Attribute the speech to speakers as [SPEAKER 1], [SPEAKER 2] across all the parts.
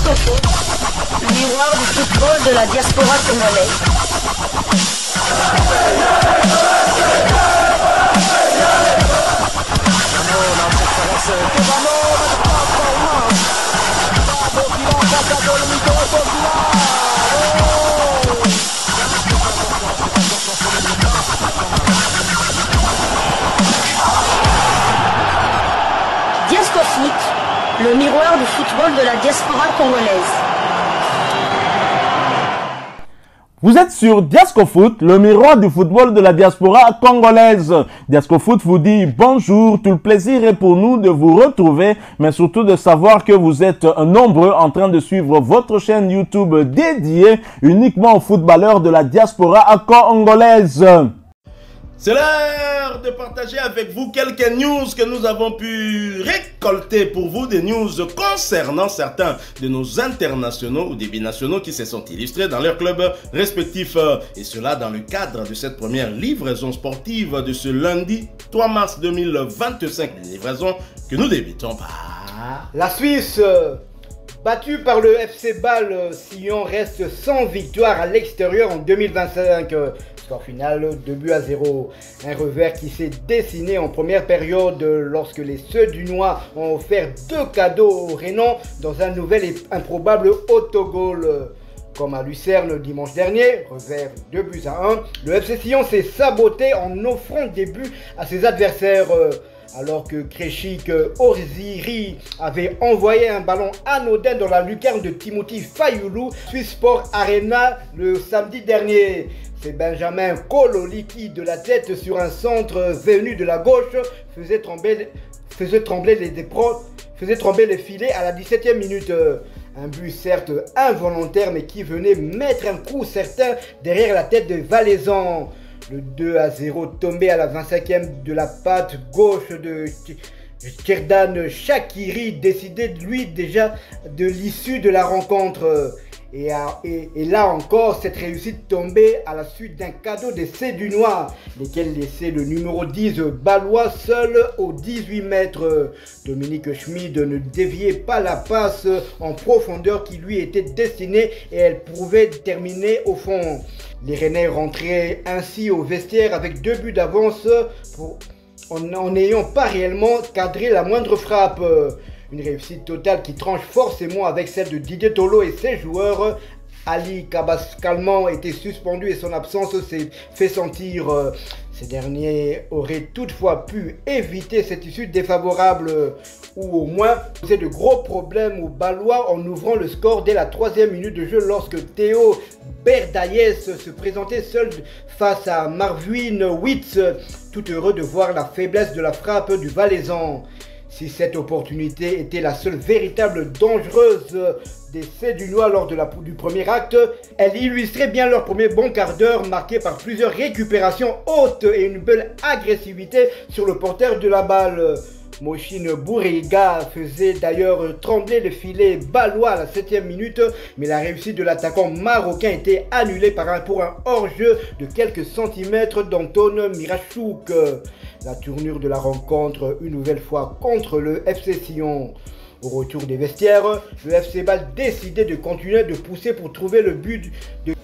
[SPEAKER 1] Disco Foot, le miroir du football de la diaspora congolaise. Disco Foot, le miroir du football de la diaspora congolaise.
[SPEAKER 2] Vous êtes sur Diasco Foot, le miroir du football de la diaspora congolaise. Diasco Foot vous dit bonjour, tout le plaisir est pour nous de vous retrouver, mais surtout de savoir que vous êtes nombreux en train de suivre votre chaîne YouTube dédiée uniquement aux footballeurs de la diaspora congolaise. C'est l'heure de partager avec vous quelques news que nous avons pu récolter pour vous, des news concernant certains de nos internationaux ou des binationaux qui se sont illustrés dans leurs clubs respectifs. Et cela dans le cadre de cette première livraison sportive de ce lundi 3 mars 2025. Une livraison que nous débutons par...
[SPEAKER 3] La Suisse, battue par le FC Bâle, Sion reste sans victoire à l'extérieur en 2025. Score final 2-0. Un revers qui s'est dessiné en première période lorsque les Suédois ont offert 2 cadeaux aux Rénans dans un nouvel et improbable autogol. Comme à Lucerne dimanche dernier, revers 2-1, le FC Sion s'est saboté en offrant des buts à ses adversaires. Alors que Kreshik Orziri avait envoyé un ballon anodin dans la lucarne de Timothy Fayoulou, Swiss Sport Arena le samedi dernier. C'est Benjamin Kololiki de la tête sur un centre venu de la gauche faisait trembler les filets à la 17e minute. Un but certes involontaire mais qui venait mettre un coup certain derrière la tête de Valaisan. Le 2-0 tombé à la 25e de la patte gauche de Tcherdan Shakiri décidait lui déjà de l'issue de la rencontre. Et là encore, cette réussite tombée à la suite d'un cadeau des Sédunois, lesquels laissaient le numéro 10 balois seul aux 18 mètres. Dominique Schmid ne déviait pas la passe en profondeur qui lui était destinée et elle pouvait terminer au fond. Les Rennais rentraient ainsi au vestiaire avec 2 buts d'avance en n'ayant pas réellement cadré la moindre frappe. Une réussite totale qui tranche forcément avec celle de Didier Tolo et ses joueurs. Ali Kabaskalman était suspendu et son absence s'est fait sentir. Ces derniers auraient toutefois pu éviter cette issue défavorable ou au moins poser de gros problèmes aux Balois en ouvrant le score dès la 3e minute de jeu lorsque Théo Berdaïes se présentait seul face à Marvin Witz, tout heureux de voir la faiblesse de la frappe du Valaisan. Si cette opportunité était la seule véritable dangereuse des Sédunois lors du premier acte, elle illustrait bien leur premier bon quart d'heure marqué par plusieurs récupérations hautes et une belle agressivité sur le porteur de la balle. Moshine Bouriga faisait d'ailleurs trembler le filet balois à la 7e minute, mais la réussite de l'attaquant marocain était annulée pour un hors-jeu de quelques centimètres d'Anton Mirachouk. La tournure de la rencontre, une nouvelle fois contre le FC Sion. Au retour des vestiaires, le FC Bâle décidait de continuer de pousser pour trouver le but du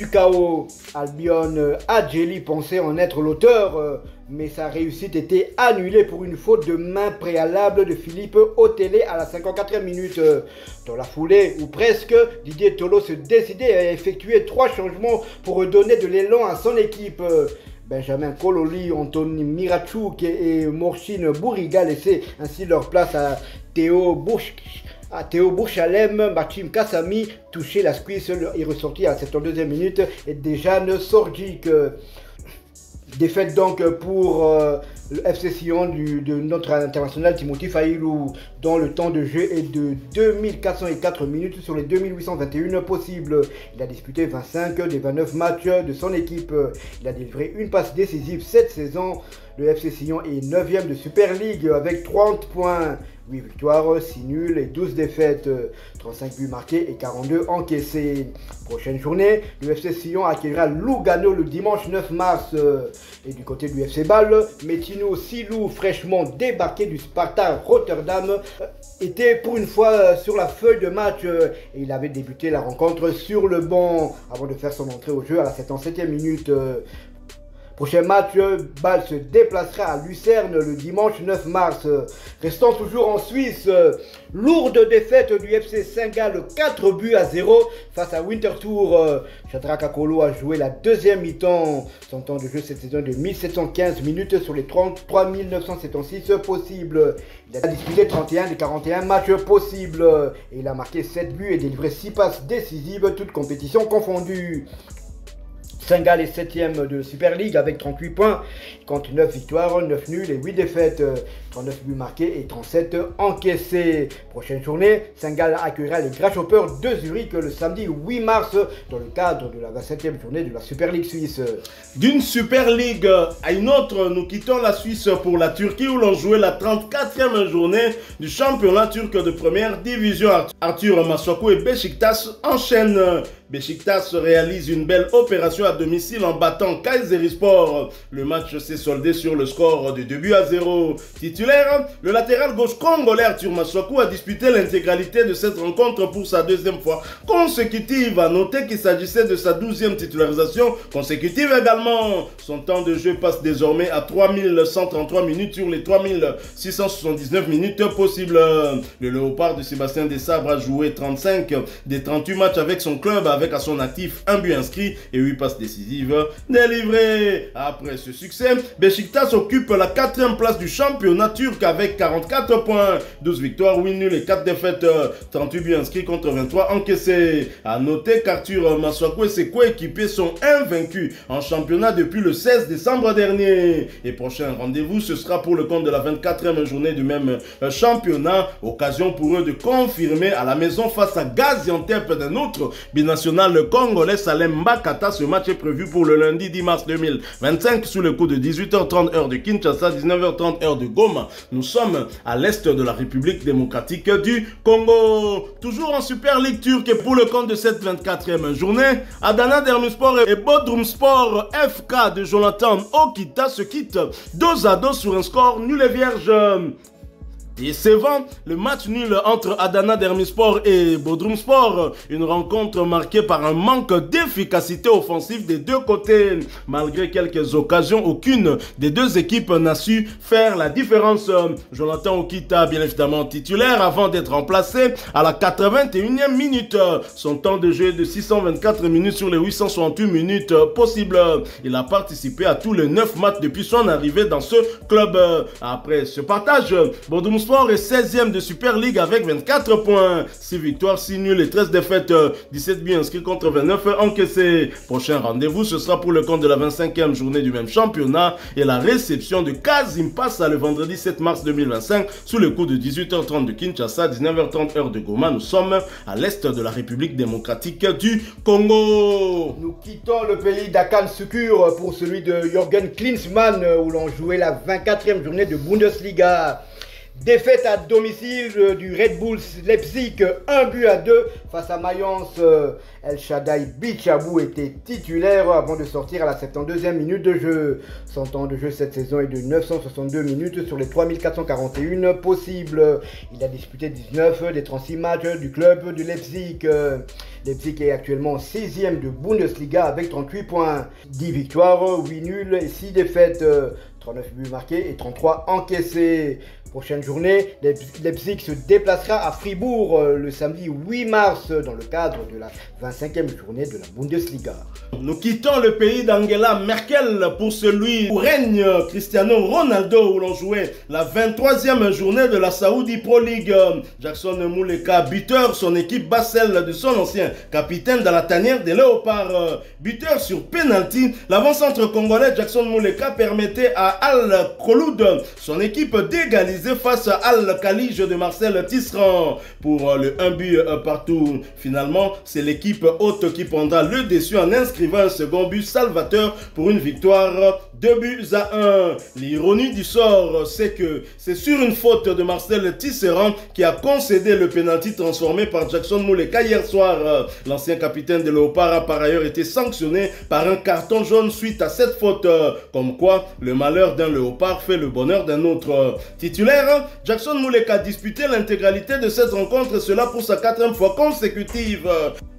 [SPEAKER 3] chaos. Albion Adjeli pensait en être l'auteur, mais sa réussite était annulée pour une faute de main préalable de Philippe Otélé à la 54e minute. Dans la foulée, ou presque, Didier Tolo se décidait à effectuer 3 changements pour redonner de l'élan à son équipe. Benjamin Kololi, Anthony Mirachouk et Morsine Bouriga laissaient ainsi leur place à Théo Bourchalem. Machim Kassami touchait la squeeze et ressorti à la 72e minute et Dejan Sorgic. Défaite donc pour le FC Sion de notre international Timothy Fayoulou, dont le temps de jeu est de 2404 minutes sur les 2821 possibles. Il a disputé 25 des 29 matchs de son équipe. Il a délivré une passe décisive cette saison. Le FC Sion est 9e de Super League avec 30 points. 8 victoires, 6 nuls et 12 défaites, 35 buts marqués et 42 encaissés. Prochaine journée, le FC Sion accueillera Lugano le dimanche 9 mars. Et du côté du FC Bâle, Métino Silou, fraîchement débarqué du Sparta Rotterdam, était pour une fois sur la feuille de match et il avait débuté la rencontre sur le banc avant de faire son entrée au jeu à la 77e minute. Prochain match, Bâle se déplacera à Lucerne le dimanche 9 mars. Restant toujours en Suisse, lourde défaite du FC Saint-Gall 4 buts à 0 face à Winterthur. Shadrack Akolo a joué la deuxième mi-temps. Son temps de jeu cette saison de 1715 minutes sur les 33 976 possibles. Il a disputé 31 des 41 matchs possibles et il a marqué 7 buts et délivré 6 passes décisives, toutes compétitions confondues. Saint-Gall est 7e de Super League avec 38 points, il compte 9 victoires, 9 nuls et 8 défaites, 39 buts marqués et 37 encaissés. Prochaine journée, Saint-Gall accueillera les Grasshoppers de Zurich le samedi 8 mars dans le cadre de la 27e journée de la Super League suisse.
[SPEAKER 2] D'une Super League à une autre, nous quittons la Suisse pour la Turquie où l'on jouait la 34e journée du championnat turc de première division. Arthur Masuaku et Beşiktaş enchaînent. Beşiktaş réalise une belle opération à domicile en battant Kayserispor. Le match s'est soldé sur le score de 2 buts à 0. Titulaire, le latéral gauche congolais Arthur Masuaku a disputé l'intégralité de cette rencontre pour sa deuxième fois consécutive. À noter qu'il s'agissait de sa 12e titularisation consécutive également. Son temps de jeu passe désormais à 3133 minutes sur les 3679 minutes possibles. Le léopard de Sébastien Desabre a joué 35 des 38 matchs avec son club, avec à son actif un but inscrit et 8 passes décisives délivrées. Après ce succès, Beşiktaş occupe la 4e place du championnat turc avec 44 points, 12 victoires, 8 nuls et 4 défaites, 38 buts inscrits contre 23 encaissés. A noter qu'Arthur Masuaku et ses coéquipiers sont invaincus en championnat depuis le 16 décembre dernier. Et prochain rendez-vous, ce sera pour le compte de la 24e journée du même championnat. Occasion pour eux de confirmer à la maison face à Gaziantep d'un autre binational congolais, Salem Mbakata. Ce match est prévu pour le lundi 10 mars 2025 sous le coup de 18h30 heure de Kinshasa, 19h30 heure de Goma. Nous sommes à l'est de la République démocratique du Congo. Toujours en Super League turque et pour le compte de cette 24e journée, Adana Demirspor et Bodrumspor FK de Jonathan Okita se quittent 2 à 2 sur un score nul et vierge. Et c'est vent, le match nul entre Adana Demirspor et Bodrumspor, une rencontre marquée par un manque d'efficacité offensive des deux côtés. Malgré quelques occasions, aucune des deux équipes n'a su faire la différence. Jonathan Okita, bien évidemment titulaire, avant d'être remplacé à la 81e minute. Son temps de jeu est de 624 minutes sur les 868 minutes possibles. Il a participé à tous les 9 matchs depuis son arrivée dans ce club. Après ce partage, Bodrumspor est 16e de Super League avec 24 points, 6 victoires, 6 nuls et 13 défaites, 17 buts inscrits contre 29 encaissés. Prochain rendez-vous, ce sera pour le compte de la 25e journée du même championnat et la réception de Kazim Passa le vendredi 7 mars 2025 sous le coup de 18h30 de Kinshasa, 19h30 heure de Goma. Nous sommes à l'est de la République démocratique du Congo.
[SPEAKER 3] Nous quittons le pays d'Akan Sukur pour celui de Jürgen Klinsmann où l'on jouait la 24e journée de Bundesliga. Défaite à domicile du Red Bull Leipzig, 1 but à 2 face à Mayence. El Shaddai Bichabou était titulaire avant de sortir à la 72e minute de jeu. Son temps de jeu cette saison est de 962 minutes sur les 3441 possibles. Il a disputé 19 des 36 matchs du club du Leipzig. Leipzig est actuellement 6e de Bundesliga avec 38 points, 10 victoires, 8 nuls et 6 défaites, 39 buts marqués et 33 encaissés. Prochaine journée, Leipzig se déplacera à Fribourg le samedi 8 mars dans le cadre de la 25e journée de la Bundesliga.
[SPEAKER 2] Nous quittons le pays d'Angela Merkel pour celui où règne Cristiano Ronaldo, où l'on jouait la 23e journée de la Saudi Pro League. Jackson Muleka, buteur, son équipe bat celle de son ancien capitaine dans la tanière des Léopards. Buteur sur penalty, l'avant-centre congolais Jackson Muleka permettait à
[SPEAKER 4] Al-Kholoud, son équipe d'égaliser face à Al-Khalij de Marcel Tisserand pour le 1 but partout. Finalement, c'est l'équipe hôte qui prendra le dessus en inscrivant un second but salvateur pour une victoire 2-1. L'ironie du sort, c'est que c'est sur une faute de Marcel Tisserand qui a concédé le pénalty transformé par Jackson Mouleka hier soir. L'ancien capitaine de Léopard a par ailleurs été sanctionné par un carton jaune suite à cette faute. Comme quoi, le malheur d'un Léopard fait le bonheur d'un autre. Titulaire, Jackson Mouleka a disputé l'intégralité de cette rencontre, et cela pour sa 4e fois consécutive.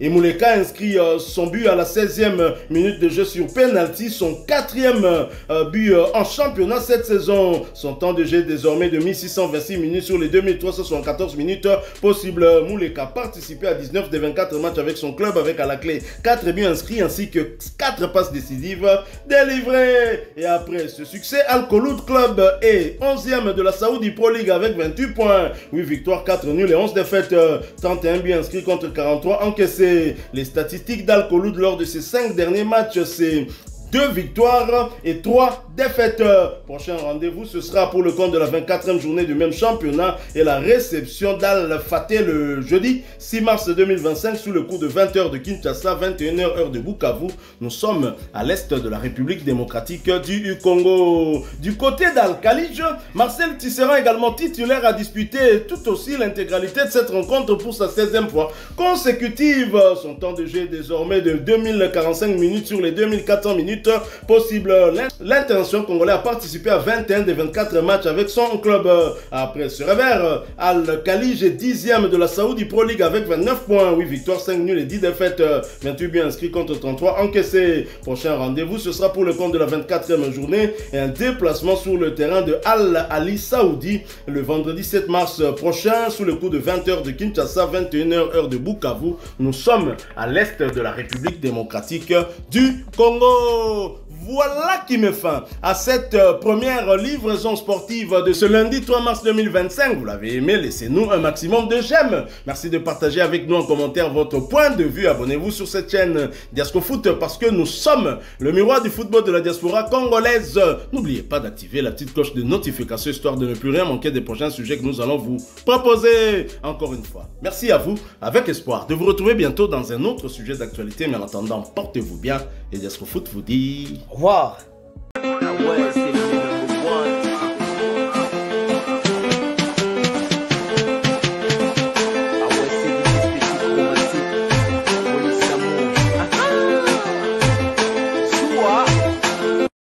[SPEAKER 4] Et Mouleka inscrit son but à la 16e minute de jeu sur penalty, son 4e but en championnat cette saison. Son temps de jeu est désormais de 1626 minutes sur les 2374 minutes possibles. Mouleka a participé à 19 des 24 matchs avec son club, avec à la clé 4 buts inscrits ainsi que 4 passes décisives délivrées. Et après ce succès, Al-Kholoud Club est 11e de la Saudi Pro League avec 28 points, 8 victoires, 4 nuls et 11 défaites, 31 buts inscrits contre 43 encaissés. Les statistiques d'Al-Kholoud lors de ces 5 derniers matchs, c'est 2 victoires et 3 défaites. Prochain rendez-vous, ce sera pour le compte de la 24e journée du même championnat et la réception d'Al-Fateh le jeudi 6 mars 2025 sous le coup de 20h de Kinshasa, 21h heure de Bukavu. Nous sommes à l'est de la République démocratique du Congo. Du côté d'Al-Khalij, Marcel Tisserand, également titulaire, a disputé tout aussi l'intégralité de cette rencontre pour sa 16e fois consécutive. Son temps de jeu est désormais de 2045 minutes sur les 2400 minutes possible. L'international congolais a participé à 21 des 24 matchs avec son club. Après ce revers, Al-Khalij est 10e de la Saudi Pro League avec 29 points, 8 victoires, 5 nuls et 10 défaites, 28 buts inscrits contre 33 encaissés. Prochain rendez-vous, ce sera pour le compte de la 24e journée et un déplacement sur le terrain de Al-Ali Saoudi le vendredi 7 mars prochain sous le coup de 20h de Kinshasa, 21h heure de Bukavu. Nous sommes à l'est de la République démocratique du Congo. Voilà qui met fin à cette première livraison sportive de ce lundi 3 mars 2025. Vous l'avez aimé, laissez-nous un maximum de j'aime. Merci de partager avec nous en commentaire votre point de vue. Abonnez-vous sur cette chaîne Diasco Foot parce que nous sommes le miroir du football de la diaspora congolaise. N'oubliez pas d'activer la petite cloche de notification histoire de ne plus rien manquer des prochains sujets que nous allons vous proposer. Encore une fois, merci à vous, avec espoir de vous retrouver bientôt dans un autre sujet d'actualité. Mais en attendant, portez-vous bien et Diasco Foot vous dit au revoir.